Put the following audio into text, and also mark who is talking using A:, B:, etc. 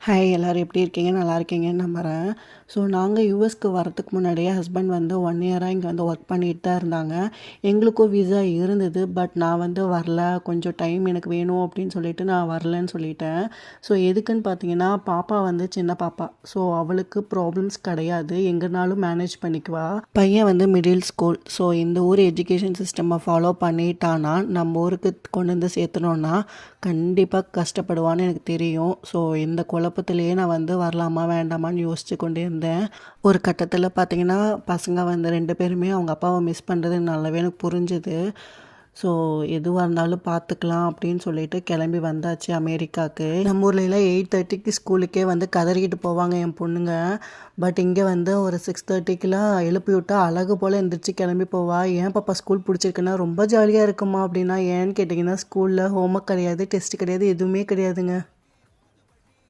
A: Hi எல்லோரும் எப்படி இருக்கீங்க? நல்லா இருக்கீங்கன்னு நம்புகிறேன். ஸோ நாங்கள் யூஎஸ்க்கு வரத்துக்கு முன்னாடியே ஹஸ்பண்ட் வந்து 1 இயராக இங்கே வந்து ஒர்க் பண்ணிட்டு தான் இருந்தாங்க. எங்களுக்கும் விசா இருந்தது. பட் நான் வந்து வரல, கொஞ்சம் டைம் எனக்கு வேணும் அப்படின்னு சொல்லிட்டு நான் வரலன்னு சொல்லிட்டேன். ஸோ எதுக்குன்னு பார்த்தீங்கன்னா, பாப்பா வந்து சின்ன பாப்பா. ஸோ அவளுக்கு ப்ராப்ளம்ஸ் கிடையாது, எங்கேனாலும் மேனேஜ் பண்ணிக்குவா. பையன் வந்து மிடில் ஸ்கூல். ஸோ இந்த ஊர் எஜுகேஷன் சிஸ்டமை ஃபாலோ பண்ணிட்டானா நம்ம ஊருக்கு கொண்டு வந்து சேர்த்துனோன்னா கண்டிப்பாக கஷ்டப்படுவான்னு எனக்கு தெரியும். ஸோ இந்த குழப்பத்திலேயே நான் வந்து வரலாமா வேண்டாமான்னு யோசிச்சு கொண்டே இருந்தேன். ஒரு கட்டத்தில் பார்த்தீங்கன்னா, பசங்க வந்து 2 பேருமே அவங்க அப்பாவை மிஸ் பண்ணுறது நல்லாவே எனக்கு புரிஞ்சுது. ஸோ எதுவாக இருந்தாலும் பார்த்துக்கலாம் அப்படின்னு சொல்லிட்டு கிளம்பி வந்தாச்சு அமெரிக்காவுக்கு. நம்ம ஊர்லலாம் 8:30க்கு ஸ்கூலுக்கே வந்து கதறிக்கிட்டு போவாங்க என் பொண்ணுங்க. பட் இங்கே வந்து ஒரு 6:30க்கெலாம் எழுப்பி விட்டா அழகு போல் எந்திரிச்சு கிளம்பி போவா. ஏன் பாப்பா ஸ்கூல் பிடிச்சிருக்குன்னா, ரொம்ப ஜாலியாக இருக்குமா அப்படின்னா, ஏன்னு கேட்டிங்கன்னா ஸ்கூலில் ஹோம்ஒர்க் கிடையாது, டெஸ்ட் கிடையாது, எதுவுமே கிடையாதுங்க.